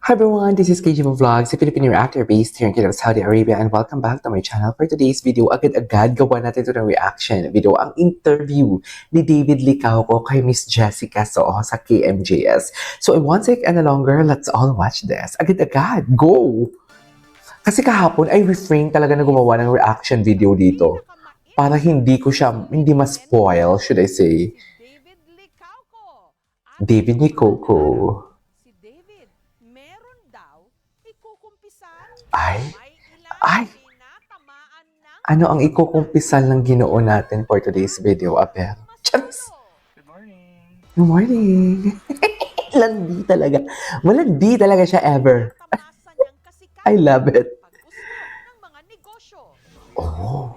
Hi everyone, this is KG Vlogs, a Filipino actor based here in Kingdom of Saudi Arabia, and welcome back to my channel. For today's video, agad-agad gawa natin ito ng reaction video, ang interview ni David Licauco kay Miss Jessica Soho sa KMJS. So I won't take any longer, let's all watch this. Agad-agad, go! Kasi kahapon ay refrain talaga na gumawa ng reaction video dito para hindi ma-spoil, should I say. David Licauco. Ay! Ano ang ikukumpisal ng Ginoo natin for today's video, Abel? Charis! Good morning! Good morning! Landi talaga. Malandi talaga siya ever. I love it. Oh.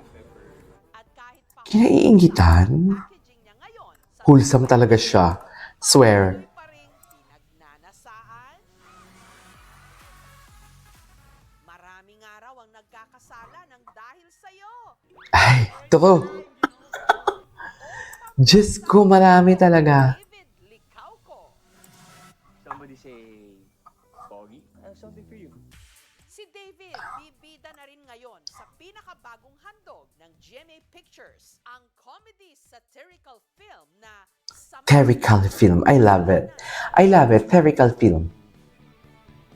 Kinaiingitan? Wholesome talaga siya. Swear. Maraming araw ang nagkakasala ng dahil sa'yo. Ay, true. Diyos ko, marami talaga. David Licauco. Somebody say, Pogi? I have something for you. Si David, bibida na rin ngayon sa pinakabagong handog ng GMA Pictures, ang comedy satirical film na Theatrical film. I love it. I love it. Theatrical film.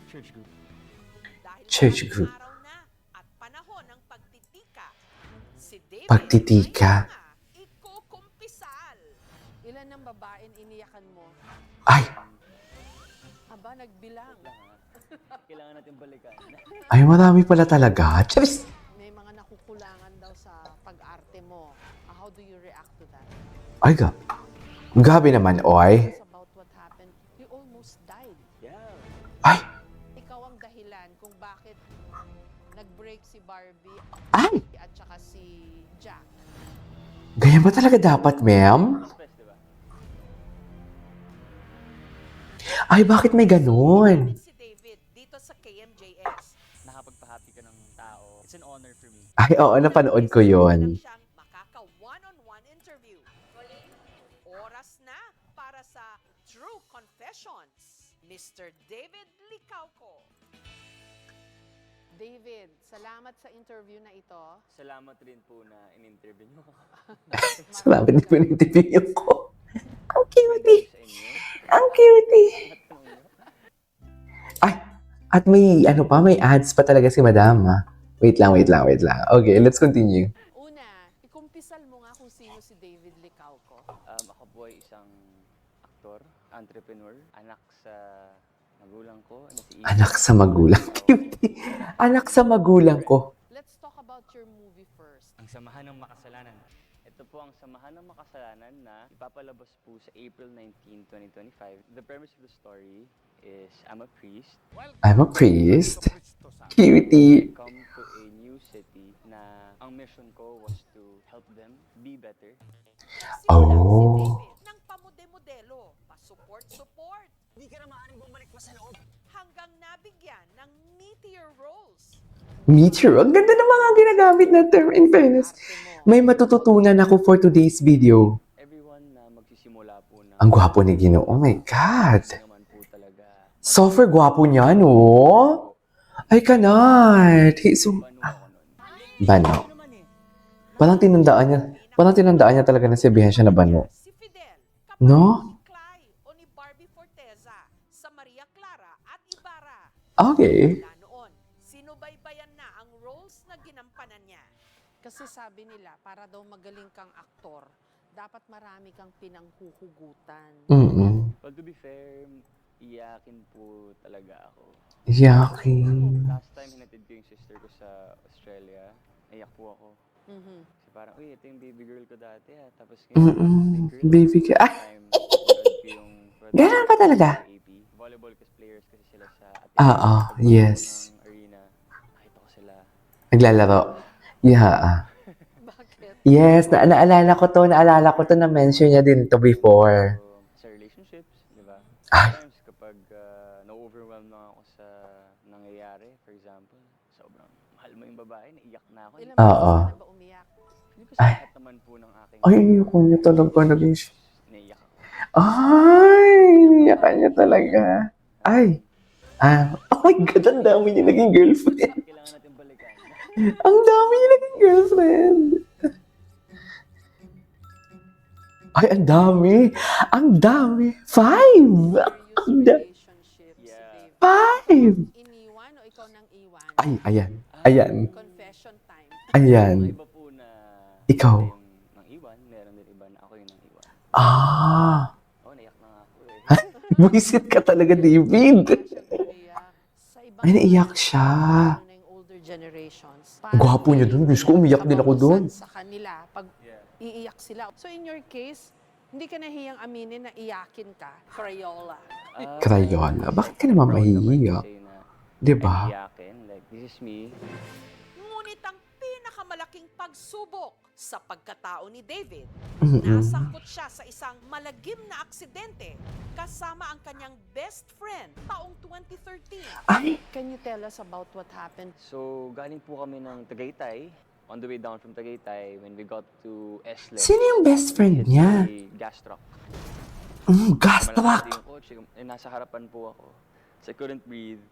Church group. Dahil Church maraming group. araw na at panahon ng pagtitika. Si David Pagtitika. ay mga ikukumpisal. Ilan ng babaeng iniyakan mo? Ay! Aba, nagbilang. Kailangan natin balikan. Ay, marami pala talaga. Charis! May mga nakukulangan daw sa pag-arte mo. How do you react to that? Ay, gabi naman, oy. It's about what happened. You almost died. Yeah. Ay! Ikaw ang dahilan kung bakit nag-break si Barbie Ay! at saka si Jack. Ganyan ba talaga dapat, ma'am? Express, di ba? Ay, bakit may ganun? Si David dito sa KMJS. Nakapagpa-happy ka ng tao. It's an honor for me. Ay, oo, napanood ko yon. Siyang makaka one-on-one interview. Oras na para sa True Confessions. Mr. David Licauco. David, salamat sa interview na ito. Salamat rin po na in-interview nyo. Salamat din po ng interview ko. Ang cutie! Sa inyo. Ang cutie! Natanong nyo. Ay! At may, may ads pa talaga si madam, ha? Wait lang. Okay, let's continue. Una, ikumpisal mo nga kung sino si David Licauco. Ako po ay isang aktor, entrepreneur, anak sa magulang ko. Si Ian. Anak sa magulang. Cutie! Anak sa magulang ko. Let's talk about your movie first. Ang Samahan ng Makasalanan. Ito po ang Samahan ng Makasalanan na ipapalabas po sa April 19, 2025. The premise of the story is I'm a priest. I'm a priest. Cutie! Come to a new city na ang mission ko was to help them be better. Oh. Si David ng pamude-modelo, pa-support. Hindi ka na maaaring bumalik pa sa loob. Hanggang nabigyan ng meteor roles. Meteor. Ang ganda ng mga ginagamit na term, in fairness. May matututunan ako for today's video. Everyone na magsisimula po na Ang gwapo ni Ginoo. Oh my God. naman po talaga Software gwapo niya, no? Ay, kanat. He's so... banu ako nun. Bano. Parang tinandaan niya talaga na sabihan siya na bano. Si Fidel, No? ni Clay o ni Barbie Forteza sa Maria Clara at Ibarra. Okay. Mula noon, sinubaybayan na ang roles na ginampanan niya. Kasi sabi nila, para daw magaling kang aktor, dapat marami kang pinanghuhugutan. Well, to be fair, iyakin po talaga ako. Yakin. Last time, hinatid ko yung sister ko sa Australia. Naiyak po ako. Kasi parang, uy, ito yung baby girl ko dati ha. Tapos Baby ka. Ah, ganun pa talaga? AP. Volleyball players kasi sila sa Oo, yes. ng arena. Nakita ko sila. Naglalaro. Yeah. Bakit? Yes, naalala ko to, na-mention niya din to before. So, sa relationships, di ba? Ay. Sometimes kapag na-overwhelm lang ako sa nangyayari, for example, sobrang mahal mo yung babae, naiyak na ako. Ilang Oo. beses ka na ba umiyak? Hindi ko sa lahat naman po ng aking Ay, ayoko niya talaga naging... naiyak ako. Ay, niyakan niya talaga. Ay. Oh my God, ang dami niya naging girlfriend. Kailangan natin balikan. Ang dami niya naging girlfriend. Ay, ang dami. Ang dami. 5! Serious Ang dami. relationship si Yeah. David. 5! Iniwan o ikaw nang iwan? Ay, ayan. Ayan. Confession time. Mga Ayan. iba po na Ikaw. sila yung nang iwan, meron din iba na ako yung nang iwan. Ah. Oh, naiyak na nga ako eh. Buisit ka talaga, David. Siyempre, iyak. Sa ibang Ay, naiyak mga- siya. lalo na yung older generations. Ang gwapo niya dun. Diyos ko, umiyak din ako dun. Kabawasan sa kanila pag Yeah. iiyak sila. So in your case, hindi ka nahiyang aminin na iyakin ka, Crayola. Crayola. Bakit ka naman proud naman mahihiyak? to say na Diba? I'm iyakin. Like, this is me. Ngunit ang pinakamalaking pagsubok sa pagkatao ni David, Mm-mm. nasangkot siya sa isang malagim na aksidente kasama ang kanyang best friend taong 2013. Ay, Can you tell us about what happened? So, galing po kami ng Tagaytay. On the way down from Tagaytay, when we got to Esle. sino yung best friend hit niya? a gas truck. Gas Malaki truck. yung kotse. Nasa harapan po ako. So, I couldn't breathe.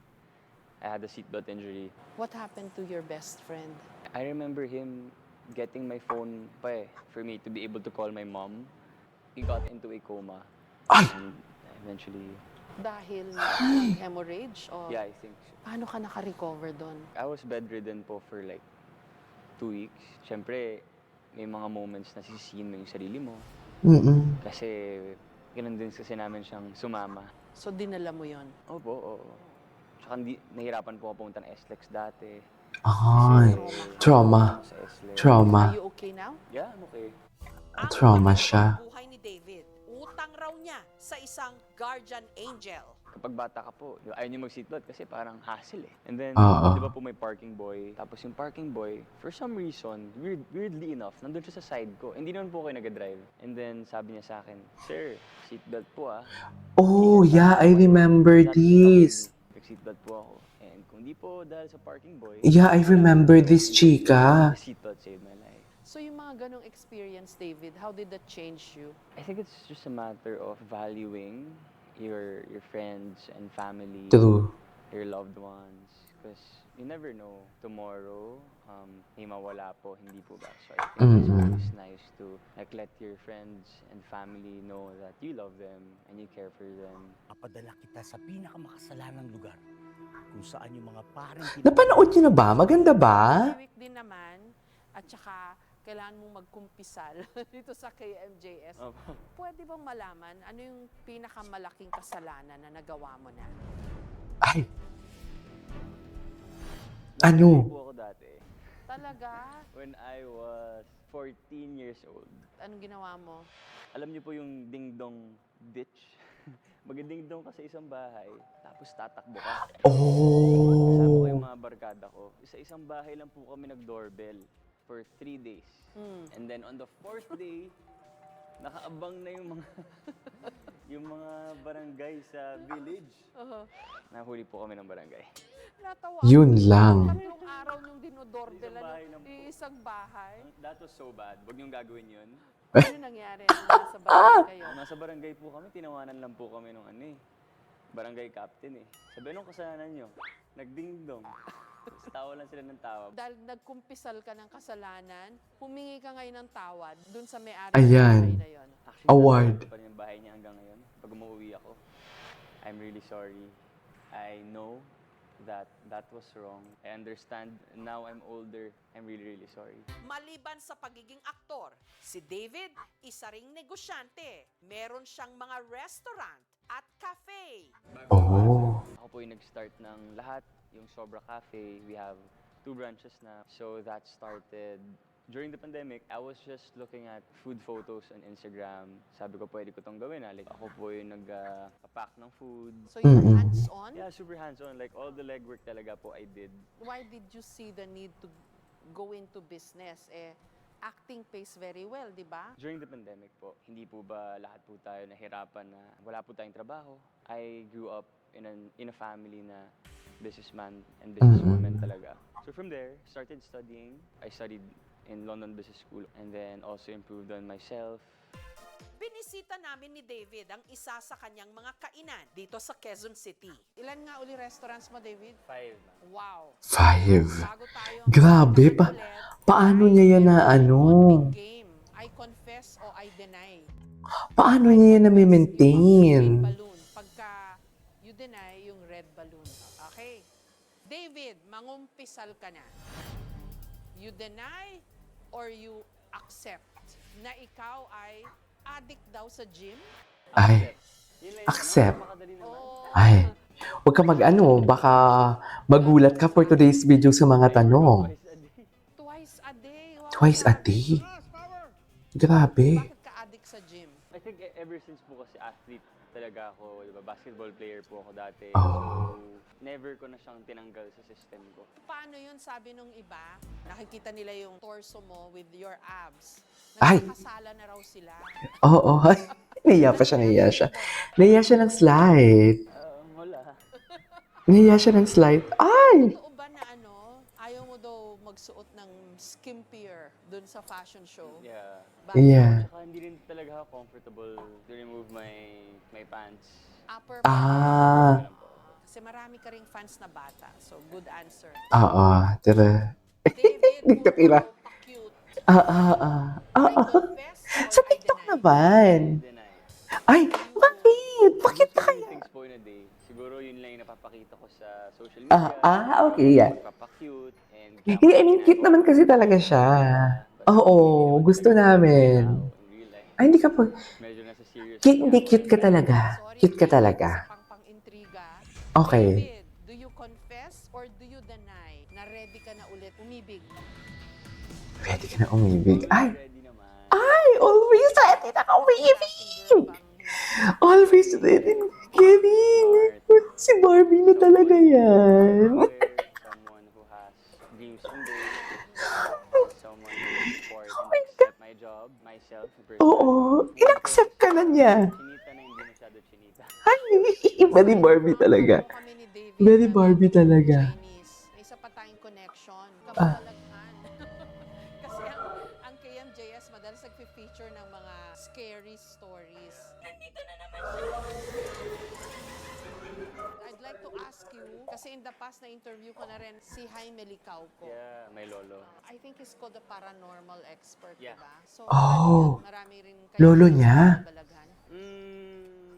I had a seatbelt injury. What happened to your best friend? I remember him getting my phone pa eh, for me to be able to call my mom. He got into a coma. Ay! And eventually, Dahil hemorrhage? O yeah, I think so. paano ka naka-recover doon? I was bedridden po for like 2 weeks. Siyempre, may mga moments na sisihin mo yung sarili mo. Mm-mm. Kasi, ganun din kasi namin siyang sumama. So dinala mo yon. Opo, oo. Tsaka nahirapan po ako pumunta ng SLEX dati. Ay, trauma. Sa SLEX. Trauma. Are you okay now? Yeah, I'm okay. Ang Trauma panibagong siya. buhay ni David, utang raw niya sa isang guardian angel. Kapag bata ka po, di ba, ayaw niyo mag-seatbelt kasi parang hassle eh. And then, Oo. di ba po may parking boy? Tapos yung parking boy, for some reason, weirdly enough, nandun siya sa side ko. Hindi naman po ako yung nag-drive. And then, sabi niya sa akin, Sir, seatbelt po ah. Oh, yeah, I remember this. Nag-seatbelt po ako. And kung di po dahil sa parking boy, Yeah, I remember this, chika. the seatbelt saved my life. So yung mga ganong experience, David, how did that change you? I think it's just a matter of valuing your friends and family, True. your loved ones, because you never know tomorrow may mawala po, hindi po ba? So I think it's always nice to like let your friends and family know that you love them and you care for them. Papadala kita sa pinakamakasalanang lugar kung saan yung mga parang Napanood niyo na ba? Maganda ba? Week din naman, at saka kailangan mong magkumpisal dito sa KMJS. Opo. Pwede bang malaman ano yung pinakamalaking kasalanan na nagawa mo na? Ay, Nag-play Ano? po ako dati Talaga? when I was 14 years old. Anong ginawa mo? Alam niyo po yung ding-dong ditch? Mag-ding-dong ka sa isang bahay, tapos tatakbo ka. Kasama ko yung oh. mga barkada ko. Sa isang bahay lang po kami nag-doorbell for 3 days. And then on the 4th day, nakaabang na yung mga yung mga barangay sa village. Nahuli po kami ng barangay. Natawa Yun ako. lang. Tatlong araw niyong dinodorbelan Isang bahay ng lang po. isang bahay. That was so bad. Huwag niyong gagawin yun. Ano nangyari nung nasa bahay kayo? Nasa barangay po kami, tinawanan lang po kami ng barangay captain eh. Sabi, anong kasalanan niyo? Nagdingdong. Tapos tawa lang sila ng tawa. Dahil nagkumpisal ka ng kasalanan, humingi ka ngayon ng tawad dun sa may-ari ng Ayan. bahay na yon. Actually, Award. nasa pa rin yung bahay niya hanggang ngayon. Pag umuwi ako, I'm really sorry. I know that that was wrong. I understand. Now I'm older. I'm really, really sorry. Maliban sa pagiging aktor, si David, isa ring negosyante. Meron siyang mga restaurant at cafe. Oh. Ako po yung nag-start ng lahat. Yung Sobra Cafe, we have 2 branches na. So that started during the pandemic. I was just looking at food photos on Instagram. Sabi ko, pwede ko tong gawin. Like, ako po yung nag-pack ng food. So you're Mm-mm. hands-on? Yeah, super hands-on. Like, all the legwork talaga po I did. Why did you see the need to go into business? Acting pays very well, di ba? During the pandemic po, hindi po ba lahat po tayo nahirapan na wala po tayong trabaho? I grew up in a family na businessman and businesswoman talaga. So from there, started studying. I studied in London Business School and then also improved on myself. binisita namin ni David ang isa sa kanyang mga kainan dito sa Quezon City. Ilan nga uli restaurants mo, David? 5. Wow. 5. Bago tayo Grabe magkakaroon pa. ulit, Paano ay, niya yan na meron ano? one big game. I confess o I deny. Paano niya yan Red na-maintain? balloon. Pagka you deny yung red balloon. Okay. David, mangumpisal ka na. You deny or you accept na ikaw ay addict daw sa gym? Ay, Yun lang yun, accept. Napakadali naman. O Ay, huwag ka mag-ano, baka magulat ka for today's video sa mga tanong. Twice a day. twice a day? Wow, Twice a grabe. day? Grabe. Bakit ka addict sa gym? I think ever since po kasi athlete talaga ako, di ba? Basketball player po ako dati. Oh. So, never ko na siyang tinanggal sa system ko. Paano yun sabi nung iba? Nakikita nila yung torso mo with your abs. Ay! Nagkakasala na raw sila. Oo. Nahiya pa siya, nahiya siya. Nahiya siya ng slide. Wala. Nahiya siya ng slide. Ay! Totoo ba na ayaw mo daw magsuot ng skimpier dun sa fashion show? Yeah. Bakit? Yeah. Tsaka hindi rin talaga ako comfortable to remove my pants. Upper Ah. Alam po. Kasi marami ka ring fans na bata. So, good answer. Oo. Tara. David, Dito puro kira. ka pa-cute. Ah. I confess or Sa I TikTok deny? naman. Deny. Ay, bakit? Bakit So kaya? many things po in a day. Siguro yun lang yung napapakita ko sa social media. Okay, yeah. Pagpapakute and Hindi, I mean, cute naman kasi talaga siya. Oo, gusto namin. In real life, Ay, hindi ka po. medyo nasa serious. Cute, hindi cute ka talaga. Sorry, Cute ka David, talaga. Sa pang-intriga. Okay. David, do you confess or do you deny na ready ka na ulit umibig? Ready ka na umibig. Ay, Ready naman. always ready na umibig. Klaseng girl bang Always ready na kidding. Si Barbie na talaga yan. Someone who has dreams someday. Someone who will support and accept my job, myself, personally. Oo, in-accept ka na niya. Chinita na hindi masyado chinita. Ay, iba ni Barbie talaga. Kami ni David Very na Barbie talaga. Chinese. May isa pa tayong connection. Kapalaghan. Kasi ang KMJS madalas nagpi-feature ng mga scary stories. Nandito na naman I'd like to ask you, kasi in the past na interview ko na rin si Jaime Licauco. Yeah, my lolo. I think he's called a paranormal expert, Yeah. diba? So, Oh, marami rin kayo lolo sa niya? Balaghan.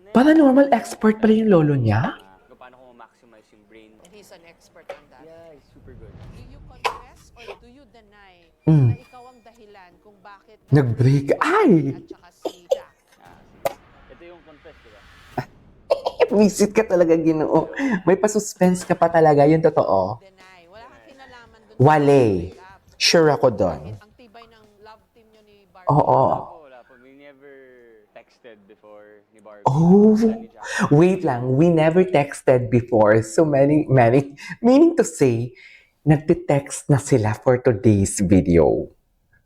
Paranormal expert pala yung lolo niya? Kung paano ko ma-maximize yung brain. And he's an expert on that. Yeah, he's super good. Do you confess or do you deny Mm. na ikaw ang dahilan kung bakit Nag-break? Ay! at saka si Jack? Sige. Ito yung confess, diba? Visit ka talaga, Ginoo. May pa-suspense ka pa talaga, yun totoo. Deny. Wala kang kinalaman doon. Wale. Sa breakup. Sure ako doon. Bakit? Ang tibay ng love team nyo ni Barbie. Oo. Wala po. We never texted before ni Barbie. Oh. Wala ni Jack. Wait lang, we never texted before. So meaning to say, nagte-text na sila for today's video.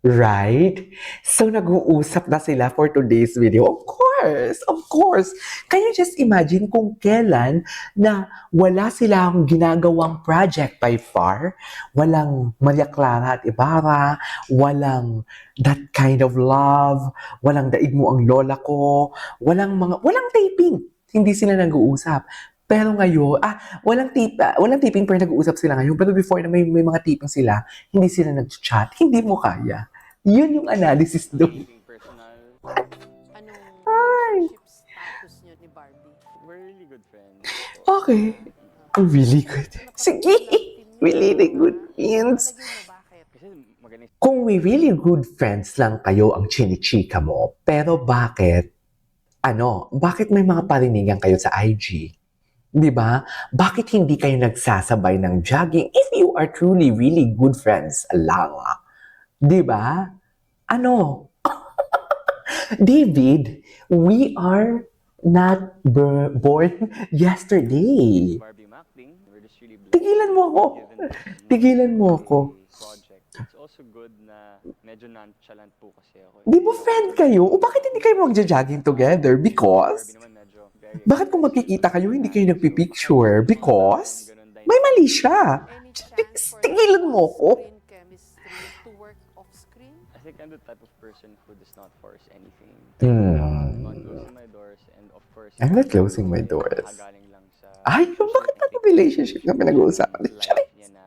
Right? So nag-uusap na sila for today's video. Of course. Can you just imagine kung kailan na wala silang ginagawang project by far? Walang Maria Clara at Ibarra, walang That Kind of Love, walang Daig Mo Ang Lola Ko, walang taping. Hindi sila nag-uusap. Pero ngayon, walang taping pero nag-uusap sila ngayon. Pero before na may mga taping sila, hindi sila nag-chat. Hindi mo kaya. Yun yung analysis doon. Anything personal. Anong relationship status nyo ni Barbie? We're really good friends. Okay. Really good. Sige. Really good friends. Palagay mo bakit? Kasi magaling Kung we really good friends lang kayo ang chinichika mo, pero bakit may mga parinigan kayo sa IG? Di ba? Bakit hindi kayo nagsasabay ng jogging if you are truly really good friends lang? Di ba? David, we are not born yesterday. Barbie acting. We're just really blessed. Tigilan mo ako. Tigilan mo ako. Project. It's also good na medyo nonchalant po kasi ako. Di ba friend kayo? O bakit hindi kayo magja-jogging together? Because? Barbie naman medyo very Bakit kung magkikita kayo, hindi kayo nagpipicture? Because? May mali siya. Any chance for Tigilan mo ko. screen chemistry to work work off-screen? I think I'm the type of person who does not force anything. Hmm. Not closing my doors, and of course, I'm not closing my doors. nakagaling lang sa Ay, bakit personal ang relationship na pinag-uusapan? life niya na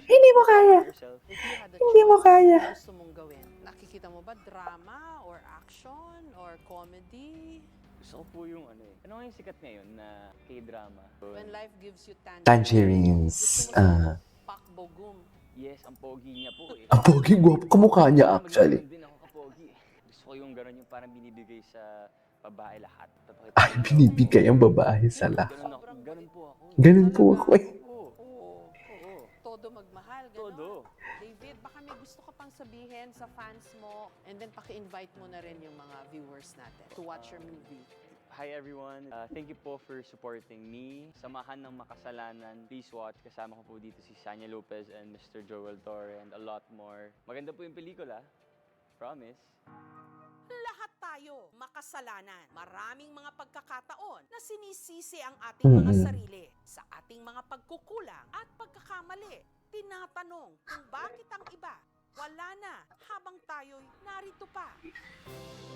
Hindi mo kaya. yourself. If you had a Hindi mo choice, kaya. ano gusto mong gawin? Nakikita mo ba drama or action or comedy? Gusto ko po yung ano eh. Ano nga yung sikat ngayon na K-drama? When life gives you Tangerines. gusto mo sa pakbogum. Yes, ang pogi niya po eh. Ang pogi, gwapo. Kamukha niya Sana actually. maging din ako kapogi. Gusto ko yung gano'n yung parang binibigay sa babae lahat. Papakita Ay, ko yung binibigay ang ako. babae sa Ganun lahat. ako. Ganun po ako. Ganun po ako eh. Oo. Oo. Oo. Todo magmahal, gano'n. Todo. David, baka may gusto ka pang sabihin sa fans mo and then paki-invite mo na rin yung mga viewers natin to watch your movie. Hi everyone. Thank you po for supporting me. Samahan ng Makasalanan. Please watch. Kasama ko po dito si Sanya Lopez and Mr. Joel Torre and a lot more. Maganda po yung pelikula. Promise. Lahat tayo makasalanan. Maraming mga pagkakataon na sinisisi ang ating mga sarili. Sa ating mga pagkukulang at pagkakamali, tinatanong kung bakit ang iba wala na habang tayo'y narito pa.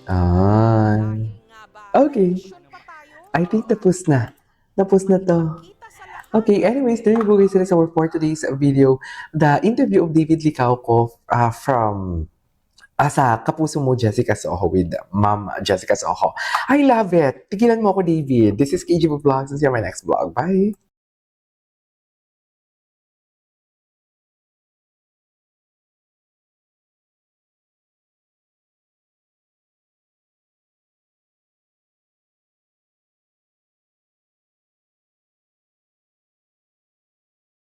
Dahil nga ba, Okay. may misyon pa tayo? I think tapos na. Tapos na to. Kita sa lahat. Okay, anyways, there you go guys. That's our for today's video. The interview of David Licauco from sa Kapuso Mo Jessica Soho with Ma'am Jessica Soho. I love it. Tigilan mo ako, David. This is KG Vlogs. See you on my next vlog. Bye!